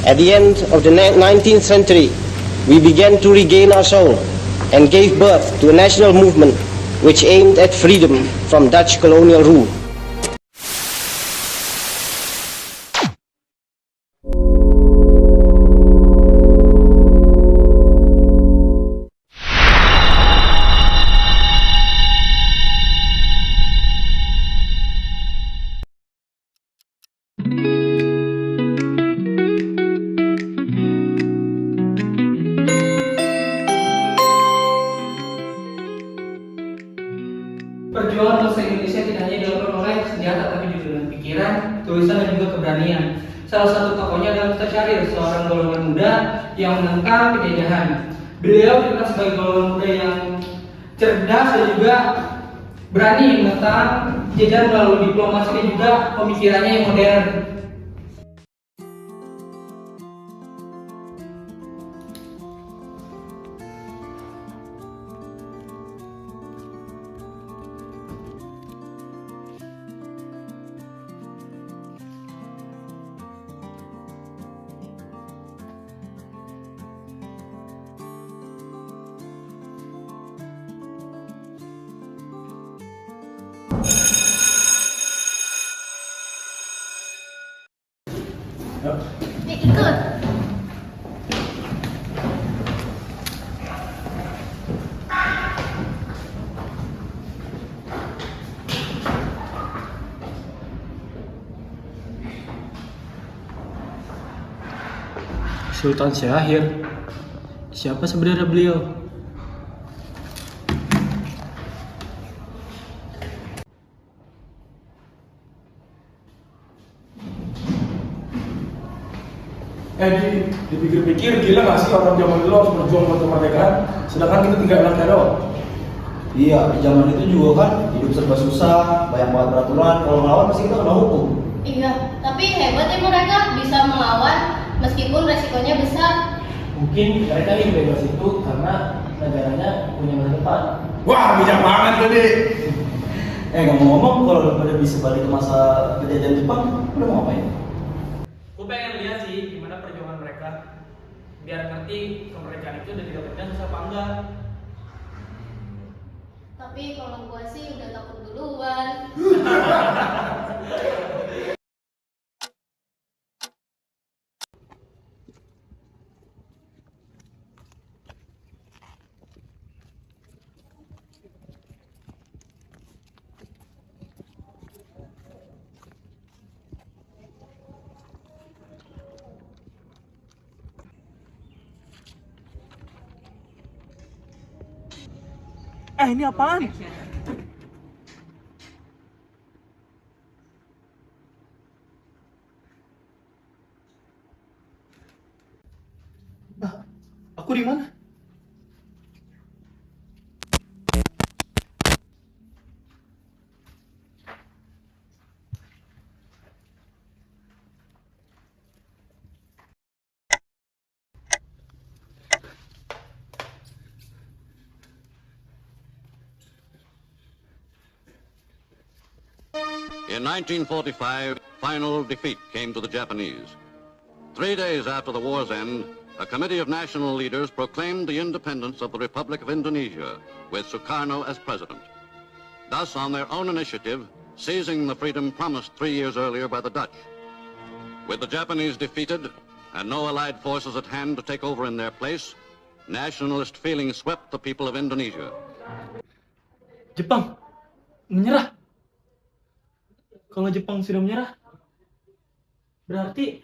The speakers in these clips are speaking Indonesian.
At the end of the 19th century, we began to regain our soul and gave birth to a national movement which aimed at freedom from Dutch colonial rule. Perjuangan bangsa Indonesia tidak hanya dilakukan oleh senjata, tapi juga dengan pikiran, tulisan, dan juga keberanian. Salah satu tokohnya adalah Ustaz Syahrir, seorang golongan muda yang menentang penjajahan. Beliau dikenal sebagai golongan muda yang cerdas dan juga berani menentang penjajahan melalui diplomasi dan juga pemikirannya yang modern. Ikut. Sultan Syahrir. Siapa sebenarnya beliau? Dipikir-pikir gila gak sih orang zaman dulu harus berjuang buat kemerdekaan, sedangkan kita tinggal enak doang. Iya, di zaman itu juga kan hidup serba susah, banyak banget peraturan. Kalau ngelawan pasti kita kena hukum. Iya, tapi hebat ya mereka bisa melawan meskipun resikonya besar. Mungkin mereka yang bebas itu karena negaranya punya masa depan. Wah, bijak banget tadi. Ngomong-ngomong, kalau pada bisa balik ke masa penjajahan Jepang, udah mau ngapain? Gue pengen lihat sih gimana perjuangan mereka, biar ngerti kemerdekaan itu udah didapatkan susah apa enggak. Tapi kalau gua sih udah takut duluan. Ini apaan? Aku di mana? In 1945, final defeat came to the Japanese. 3 days after the war's end, a committee of national leaders proclaimed the independence of the Republic of Indonesia, with Sukarno as president. Thus, on their own initiative, seizing the freedom promised 3 years earlier by the Dutch. With the Japanese defeated and no allied forces at hand to take over in their place, nationalist feeling swept the people of Indonesia. Jepang menyerah. Kalau Jepang sudah menyerah, berarti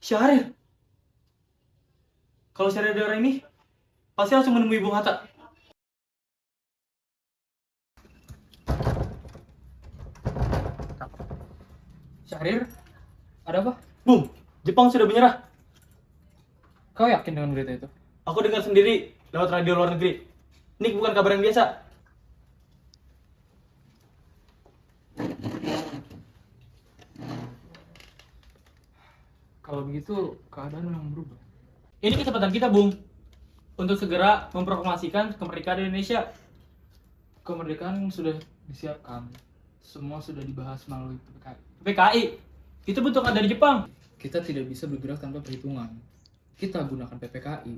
Syahrir. Kalau Syahrir ada orang ini, pasti langsung menemui Bung Hatta. Syahrir, ada apa? Bung, Jepang sudah menyerah. Kau yakin dengan berita itu? Aku dengar sendiri lewat radio luar negeri. Ini bukan kabar yang biasa. Kalau begitu, keadaan memang berubah. Ini kesempatan kita, Bung, untuk segera memproklamasikan kemerdekaan Indonesia. Kemerdekaan sudah disiapkan. Semua sudah dibahas melalui PKI. PKI. Itu bentukan dari Jepang. Kita tidak bisa bergerak tanpa perhitungan. Kita gunakan PPKI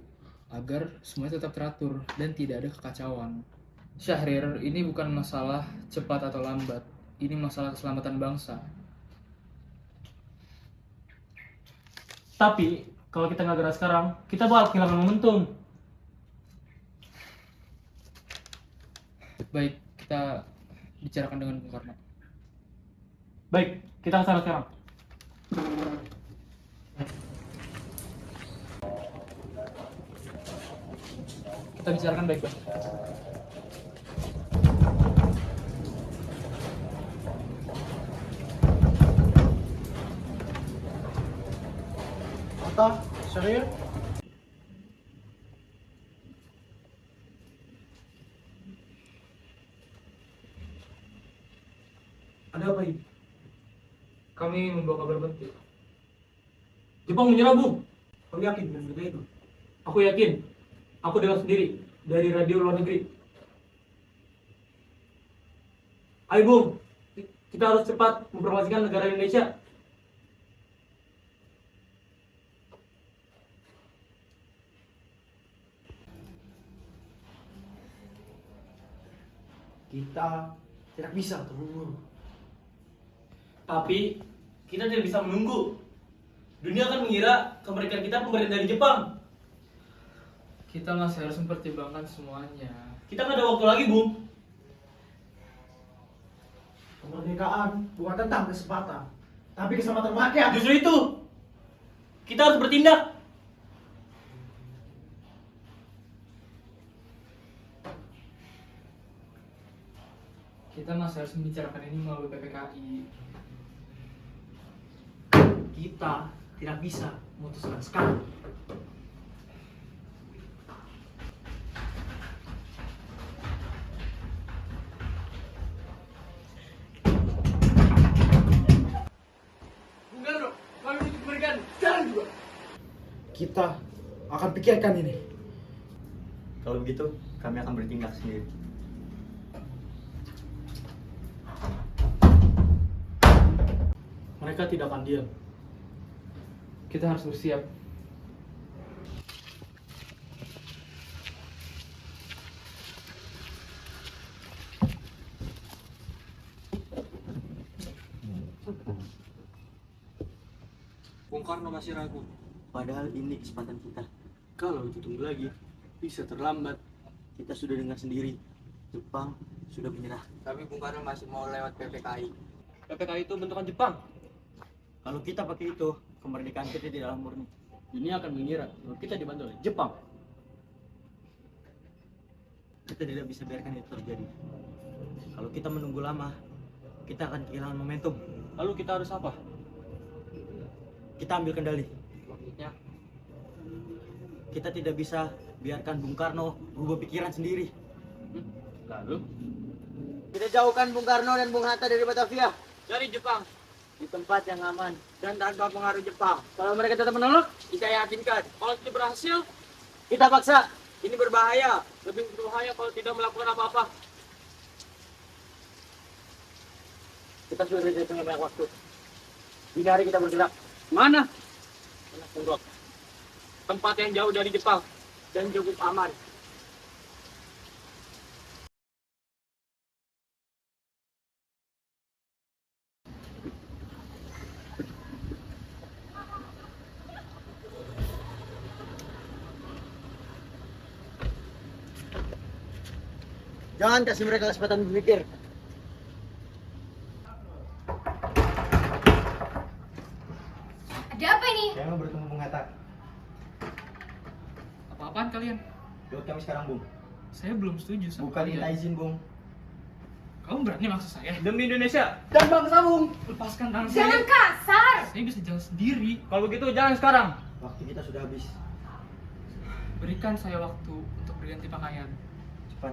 agar semuanya tetap teratur dan tidak ada kekacauan. Syahrir, ini bukan masalah cepat atau lambat. Ini masalah keselamatan bangsa. Tapi kalau kita nggak gerak sekarang, kita bakal kehilangan momentum. Baik, kita bicarakan dengan Bung Karno. Baik, kita ke sana sekarang. Kita bicarakan baik-baik. Kata, serius? Ada apa ini? Kami membawa kabar penting. Jepang menyerah, Bung. Kau yakin dengan berita itu? Aku yakin. Aku dengar sendiri dari radio luar negeri. Ayo, Bung. Kita harus cepat mempromosikan negara Indonesia. Kita tidak bisa terhubung. Tapi kita tidak bisa menunggu. Dunia akan mengira kemerdekaan kita pemberian dari Jepang. Kita masih harus mempertimbangkan semuanya. Kita nggak ada waktu lagi, Bung. Kemerdekaan bukan tentang kesempatan, tapi keselamatan rakyat. Justru itu, kita harus bertindak. Kita masih harus membicarakan ini melalui PPKI. Kita tidak bisa memutuskan sekarang. Kita akan pikirkan ini. Kalau begitu, kami akan bertindak sendiri. Mereka tidak akan diam. Kita harus bersiap. Bung Karno masih ragu. Padahal ini kesempatan kita. Kalau ditunggu lagi, bisa terlambat. Kita sudah dengar sendiri, Jepang sudah menyerah. Tapi Bung Karno masih mau lewat PPKI. PPKI itu bentukan Jepang. Kalau kita pakai itu, kemerdekaan kita tidak murni. Dunia akan mengira kalau kita dibantu oleh Jepang. Kita tidak bisa biarkan itu terjadi. Kalau kita menunggu lama, kita akan kehilangan momentum. Lalu kita harus apa? Kita ambil kendali. Maksudnya? Kita tidak bisa biarkan Bung Karno berubah pikiran sendiri. Lalu? Kita jauhkan Bung Karno dan Bung Hatta dari Batavia. Dari Jepang. Di tempat yang aman dan tanpa pengaruh Jepang. Kalau mereka tetap menolak, kita yakinkan. Kalau tidak berhasil, Kita paksa. Ini berbahaya. lebih berbahaya kalau tidak melakukan apa-apa. Kita sudah tidak punya banyak waktu. Dini hari kita bergerak. Mana? Mana Purok? Tempat yang jauh dari Jepang dan cukup aman. Jangan kasih mereka kesempatan berpikir. Ada apa ini? Saya mau bertemu Bung Hatta. Apa-apaan kalian? Ikut kami sekarang, Bung. Saya belum setuju sama Bukan kalian. minta izin, Bung. Kamu berani maksa saya? Demi Indonesia. Dan bangsa Bung. Lepaskan tangan Jangan saya. kasar. Saya bisa jalan sendiri. Kalau begitu jangan sekarang. Waktu kita sudah habis. Berikan saya waktu untuk berganti pakaian. Cepat.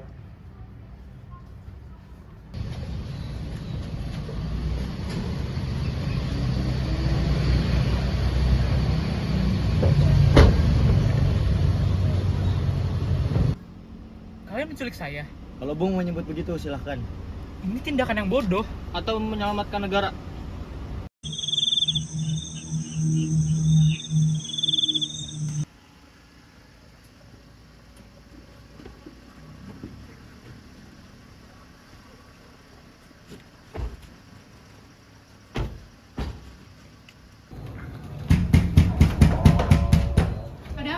Kalian menculik saya. Kalau Bung menyebut begitu, silahkan. Ini tindakan yang bodoh. Atau menyelamatkan negara. Ada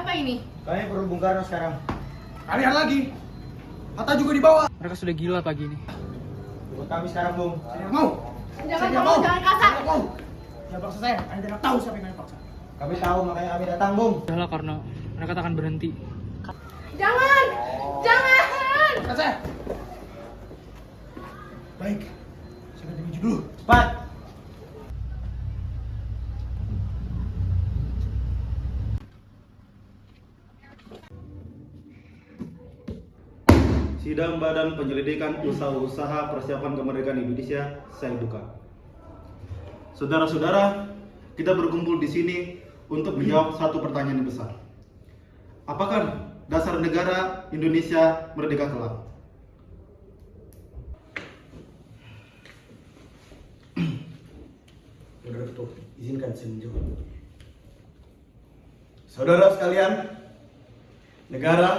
apa ini? Kami perlu Bung Karno sekarang. Kalian lagi. Hatta juga dibawa. Mereka sudah gila pagi ini. Ikut kami sekarang, Bung. Saya mau. Jangan kamu, jangan kasar. Saya mau. Jangan paksa saya. Anda tidak tahu siapa yang kalian paksa. Kami tahu makanya kami datang, Bung. Udahlah karena mereka tak akan berhenti. Jangan! Jangan! Paksa saya. Baik. Saya ganti baju dulu. Cepat. Sidang Badan Penyelidikan Usaha-Usaha Persiapan Kemerdekaan Indonesia saya buka. Saudara-saudara, kita berkumpul di sini untuk menjawab satu pertanyaan yang besar. Apakah dasar negara Indonesia merdeka kelak? Saudara Ketua, izinkan saya menjawab. Saudara sekalian, negara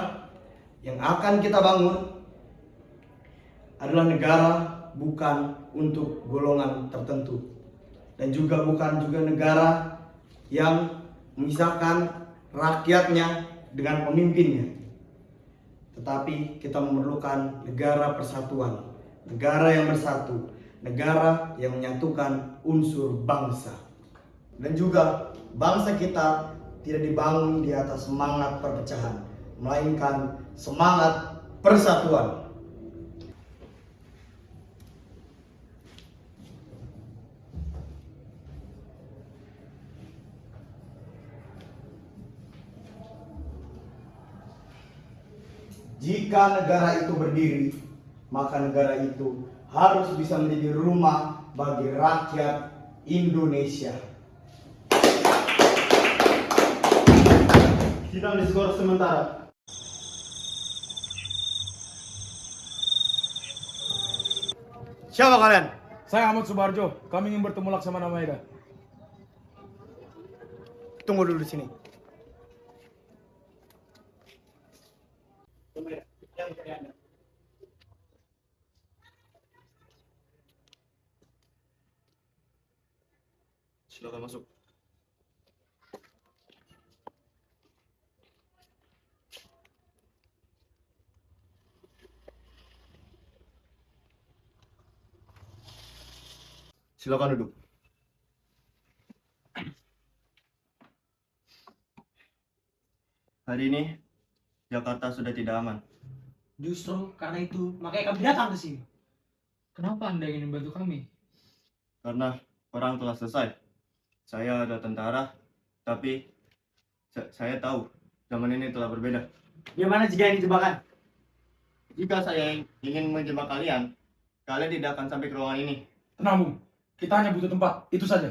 yang akan kita bangun adalah negara bukan untuk golongan tertentu dan juga bukan juga negara yang memisahkan rakyatnya dengan pemimpinnya, tetapi kita memerlukan negara persatuan, negara yang bersatu, negara yang menyatukan unsur bangsa. Dan juga bangsa kita tidak dibangun di atas semangat perpecahan, melainkan semangat persatuan. Jika negara itu berdiri, maka negara itu harus bisa menjadi rumah bagi rakyat Indonesia. Sidang diskors sementara. Siapa kalian? Saya Ahmad Subarjo. Kami ingin bertemu Laksamana Maeda. Tunggu dulu di sini. Silakan masuk. Silakan duduk. Hari ini Jakarta sudah tidak aman. Justru karena itu, makanya kami datang ke sini. Kenapa Anda ingin membantu kami? Karena perang telah selesai. Saya ada tentara, tapi saya tahu zaman ini telah berbeda. Gimana jika ini jebakan? Jika saya ingin menjebak kalian, kalian tidak akan sampai ke ruangan ini. Tenang, Bung. Kita hanya butuh tempat. Itu saja.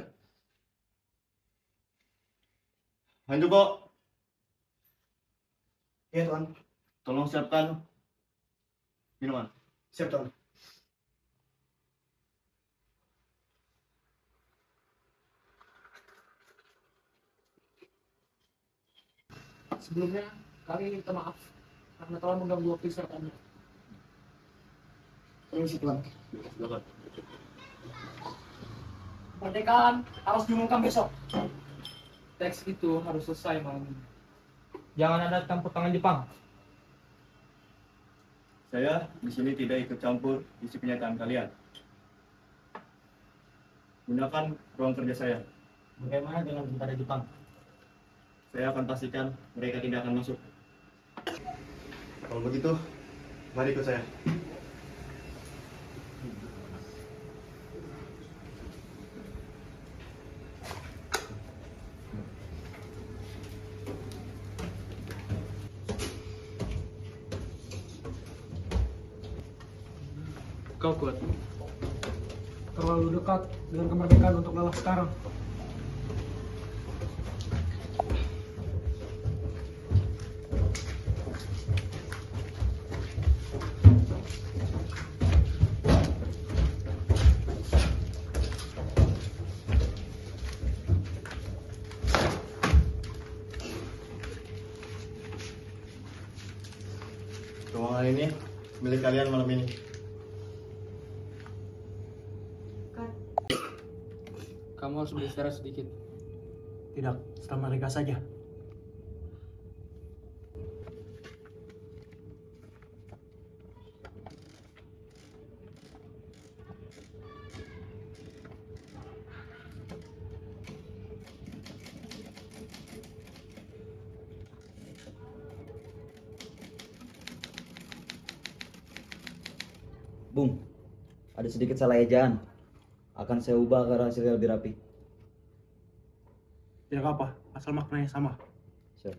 Handoko, Iya, Tuan. tolong siapkan minuman. Siap, Tuan. Sebelumnya, kami minta maaf karena telah mengganggu waktu istirahat Anda. Permisi, Tuan. Silakan. Kemerdekaan harus diumumkan besok. Teks itu harus selesai malam ini. Jangan ada campur tangan Jepang. Saya di sini tidak ikut campur isi pernyataan kalian. Gunakan ruang kerja saya. Bagaimana dengan tentara Jepang? Saya akan pastikan mereka tidak akan masuk. Kalau begitu, mari ikut saya. Kau kuat. Terlalu dekat dengan kemerdekaan untuk lelah sekarang. kalian malam ini? Kamu harus beristirahat sedikit. Tidak, setelah mereka saja. Bung, ada sedikit salah ejaan. Akan saya ubah agar hasilnya lebih rapi. Tidak apa, asal maknanya sama. Siap.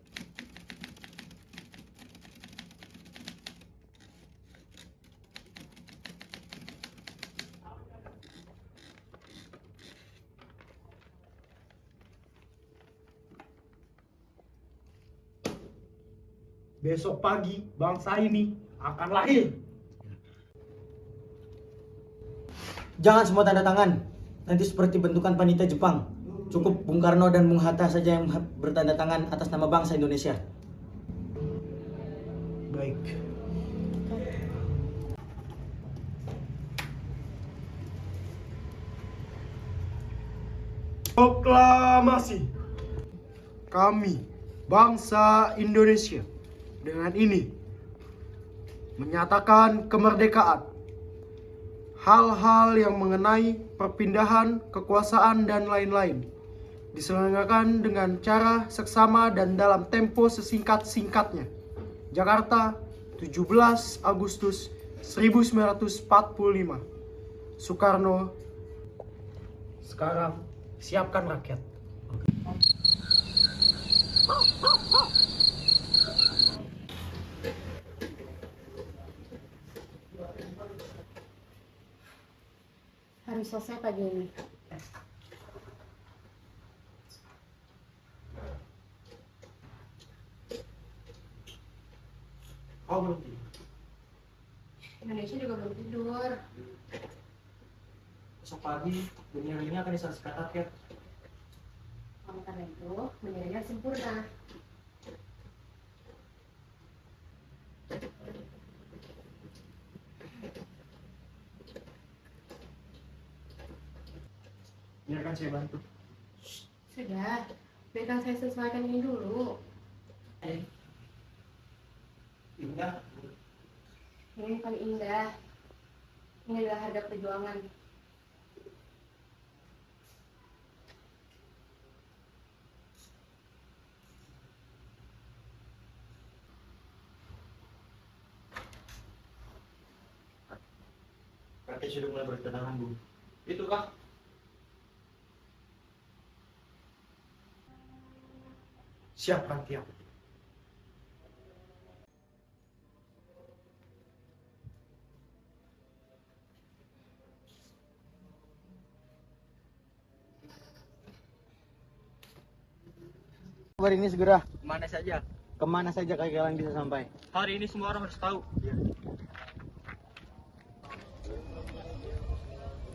Besok pagi bangsa ini akan lahir. Jangan semua tanda tangan. Nanti seperti bentukan panitia Jepang. Cukup Bung Karno dan Bung Hatta saja yang bertanda tangan atas nama bangsa Indonesia. Baik. Proklamasi. Kami, bangsa Indonesia, dengan ini menyatakan kemerdekaan. Hal-hal yang mengenai perpindahan kekuasaan dan lain-lain diselenggarakan dengan cara seksama dan dalam tempo sesingkat-singkatnya. Jakarta, 17 Agustus 1945. Soekarno. Sekarang siapkan rakyat. Harus selesai pagi ini. Oh, belum tidur. Indonesia juga belum tidur. Besok pagi, dunia ini akan diselesaikan rakyat. Oleh karena itu, menjadinya sempurna. Biarkan saya bantu. Sudah, biarkan saya sesuaikan ini dulu. Indah. Ini bukan indah. Ini adalah harga perjuangan. Rakyat sudah mulai bertentangan, Bu. Itu kah? Siapkan tiap. Kabar ini segera. Kemana saja? Kemana saja kalian bisa sampai? Hari ini semua orang harus tahu.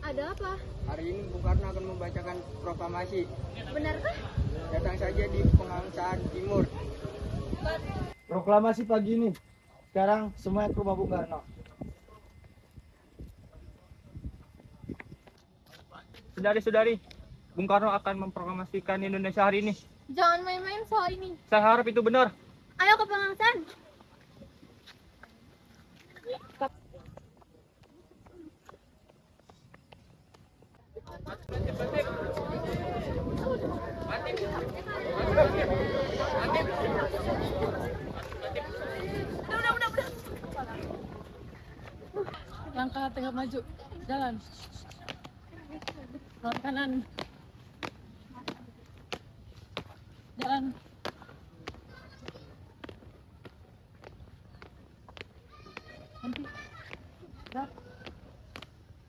Ada apa? Hari ini Bung Karno akan membacakan proklamasi. Benarkah? Datang saja di Pengangsaan Timur. Proklamasi pagi ini. Sekarang semuanya ke rumah Bung Karno. Saudari-saudari, Bung Karno akan memproklamasikan Indonesia hari ini. Jangan main-main soal ini. Saya harap itu benar. Ayo ke Pengangsaan. Langkah tegap maju. Jalan. Pelan kanan. Jalan. Nanti. Gerak.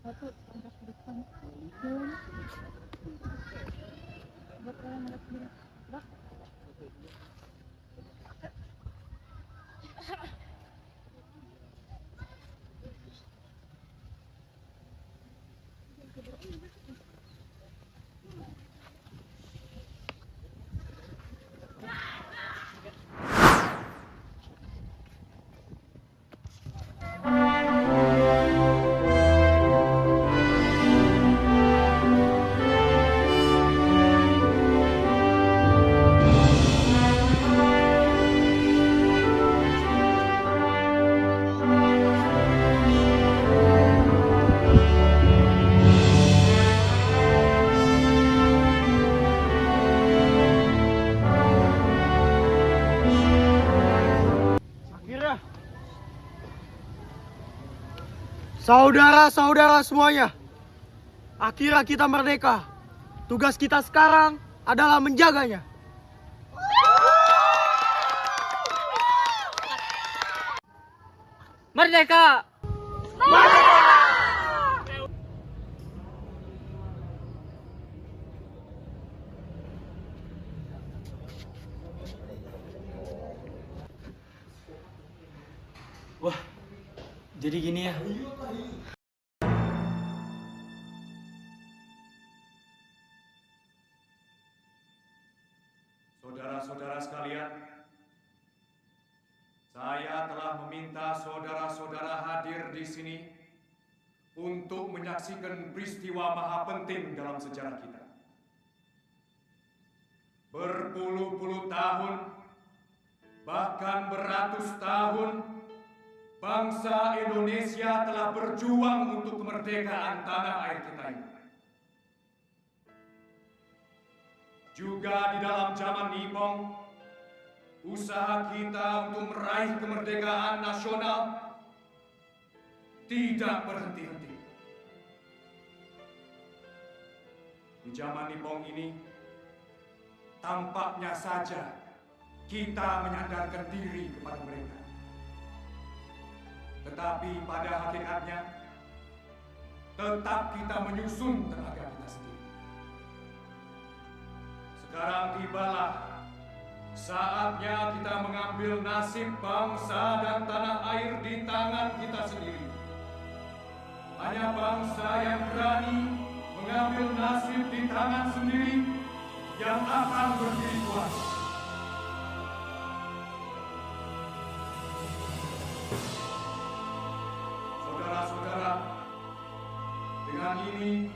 Satu, angkat ke depan. Jalan. Buat kalian angkat ke depan. Gerak. Saudara-saudara semuanya, akhirnya kita merdeka. Tugas kita sekarang adalah menjaganya. Merdeka! Wah, jadi gini ya. Saudara-saudara sekalian, saya telah meminta saudara-saudara hadir di sini untuk menyaksikan peristiwa maha penting dalam sejarah kita. Berpuluh-puluh tahun, bahkan beratus tahun, bangsa Indonesia telah berjuang untuk kemerdekaan tanah air kita ini. Juga di dalam zaman Nipong, usaha kita untuk meraih kemerdekaan nasional tidak berhenti-henti. Di zaman Nipong ini, tampaknya saja kita menyandarkan diri kepada mereka. Tetapi pada hakikatnya, tetap kita menyusun tenaga kita sendiri. Sekarang tibalah saatnya kita mengambil nasib bangsa dan tanah air di tangan kita sendiri. Hanya bangsa yang berani mengambil nasib di tangan sendiri yang akan berdiri kuat. Saudara-saudara, dengan ini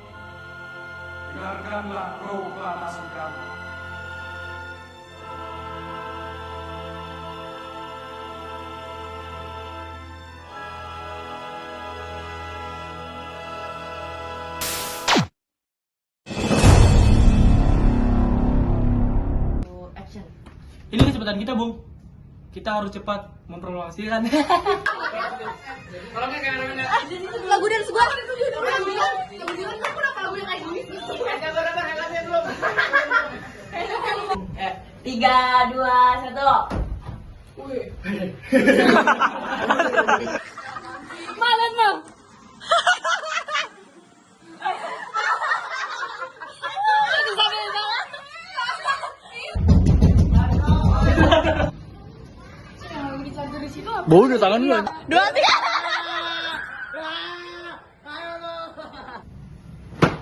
dengarkanlah proklamasi kami. Ini kecepatan kita, Bung. Kita harus cepat mempromosikan. Kalau nggak kayak orang-orang Lagu dari sebuah. Tiga, dua, satu. Malam Bang. Bau udah tangan dulu. 2, 3.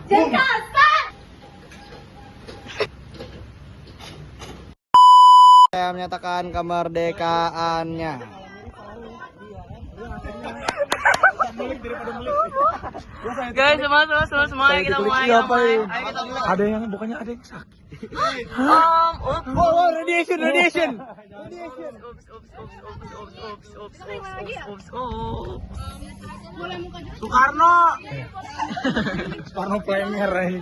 Jakarta. Saya menyatakan kemerdekaannya. Guys, semua kita mulai. Ada yang bukannya ada yang sakit. Radiation. Soekarno premier ini.